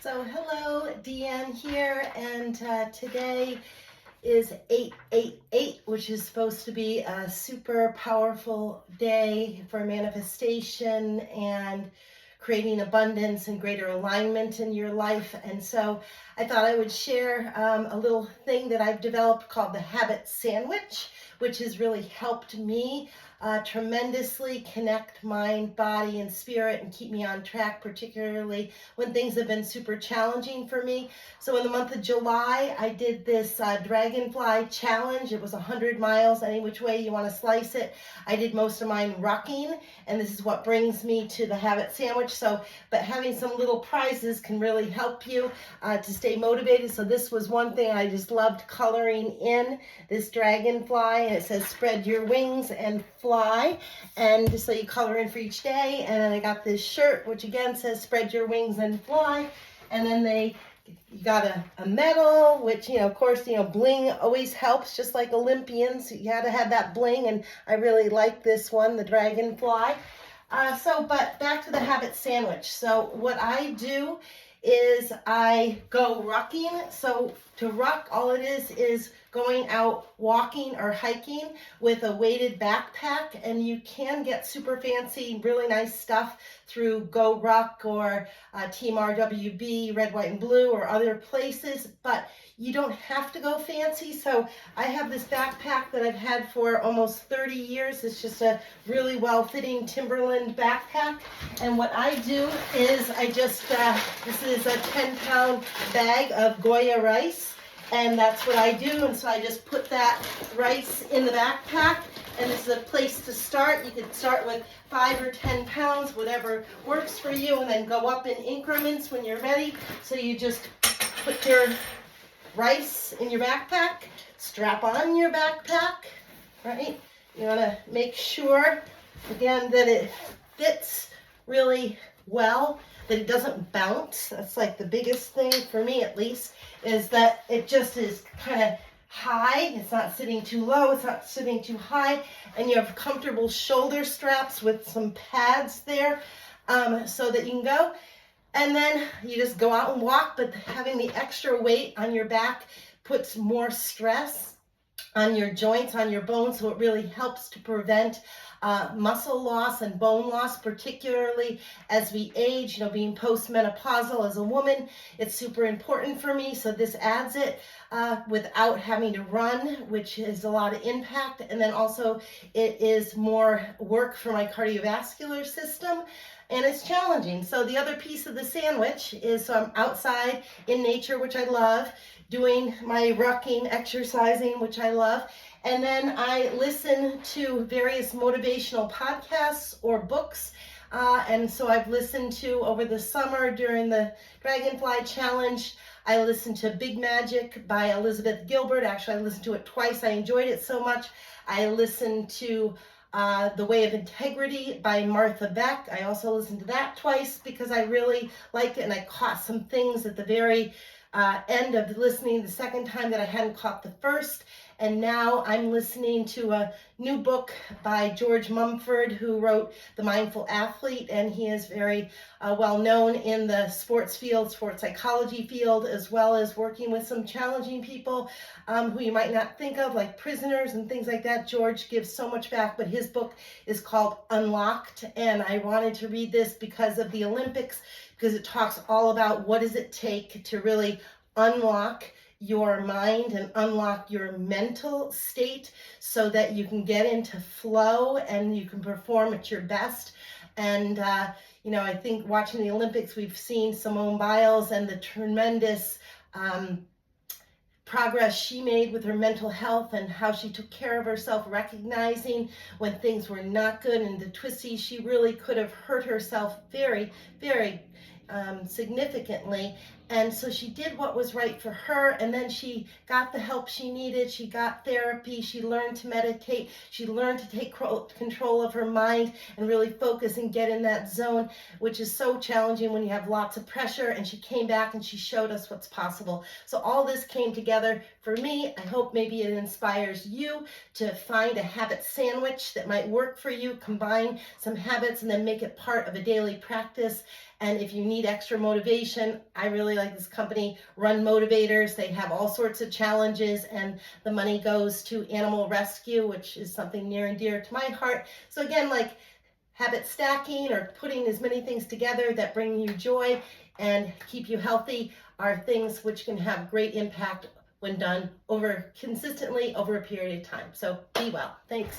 So hello, Deanne here, and today is 888, which is supposed to be a super powerful day for manifestation and creating abundance and greater alignment in your life. And so I thought I would share a little thing that I've developed called the habit sandwich, which has really helped me tremendously connect mind, body, and spirit and keep me on track, particularly when things have been super challenging for me. So in the month of July, I did this dragonfly challenge. It was 100 miles, any which way you want to slice it. I did most of mine rucking, and this is what brings me to the habit sandwich. So, but having some little prizes can really help you to stay motivated. So this was one thing I just loved coloring in, this dragonfly, and it says spread your wings and fly. And so you color in for each day. And then I got this shirt, which again says spread your wings and fly. And then you got a medal, which, of course, bling always helps, just like Olympians. You got to have that bling, and I really like this one, the dragonfly. But back to the habit sandwich. So what I do is I go rucking. So to ruck, all it is going out walking or hiking with a weighted backpack, and you can get super fancy, really nice stuff through Go Ruck or Team RWB, Red, White, and Blue, or other places, but you don't have to go fancy. So I have this backpack that I've had for almost 30 years. It's just a really well-fitting Timberland backpack, and what I do is I just, this is a 10-pound bag of Goya rice, and that's what I do. And so I just put that rice in the backpack, and this is a place to start. You could start with 5 or 10 pounds, whatever works for you, and then go up in increments when you're ready. So you just put your rice in your backpack, strap on your backpack, right? You want to make sure, again, that it fits really well, that it doesn't bounce. That's like the biggest thing for me, at least, is that it just is kind of high. It's not sitting too low, it's not sitting too high, and you have comfortable shoulder straps with some pads there, so that you can go. And then you just go out and walk, but having the extra weight on your back puts more stress on your joints, on your bones, so it really helps to prevent muscle loss and bone loss, particularly as we age. Being postmenopausal as a woman, it's super important for me. So this adds it without having to run, which is a lot of impact. And then also it is more work for my cardiovascular system, and it's challenging. So the other piece of the sandwich is, so I'm outside in nature, which I love, doing my rucking, exercising, which I love. And then I listen to various motivational podcasts or books. And so I've listened to, over the summer during the Dragonfly Challenge, I listened to Big Magic by Elizabeth Gilbert. Actually, I listened to it twice. I enjoyed it so much. I listened to The Way of Integrity by Martha Beck. I also listened to that twice because I really liked it, and I caught some things at the very end of listening the second time that I hadn't caught the first. And now I'm listening to a new book by George Mumford, who wrote The Mindful Athlete, and he is very well known in the sports field, sports psychology field, as well as working with some challenging people who you might not think of, like prisoners and things like that. George gives so much back, but his book is called Unlocked, and I wanted to read this because of the Olympics, because it talks all about what does it take to really unlock your mind and unlock your mental state so that you can get into flow and you can perform at your best. And, I think watching the Olympics, we've seen Simone Biles and the tremendous progress she made with her mental health and how she took care of herself, recognizing when things were not good and the twisties. She really could have hurt herself very, very significantly. And so she did what was right for her, and then she got the help she needed. She got therapy. She learned to meditate. She learned to take control of her mind and really focus and get in that zone, which is so challenging when you have lots of pressure. And she came back and she showed us what's possible. So all this came together for me. I hope maybe it inspires you to find a habit sandwich that might work for you. Combine some habits and then make it part of a daily practice. And if you need extra motivation, I really like this company, Run Motivators. They have all sorts of challenges, and the money goes to animal rescue, which is something near and dear to my heart. So again, like habit stacking or putting as many things together that bring you joy and keep you healthy are things which can have great impact when done consistently over a period of time. So be well. Thanks.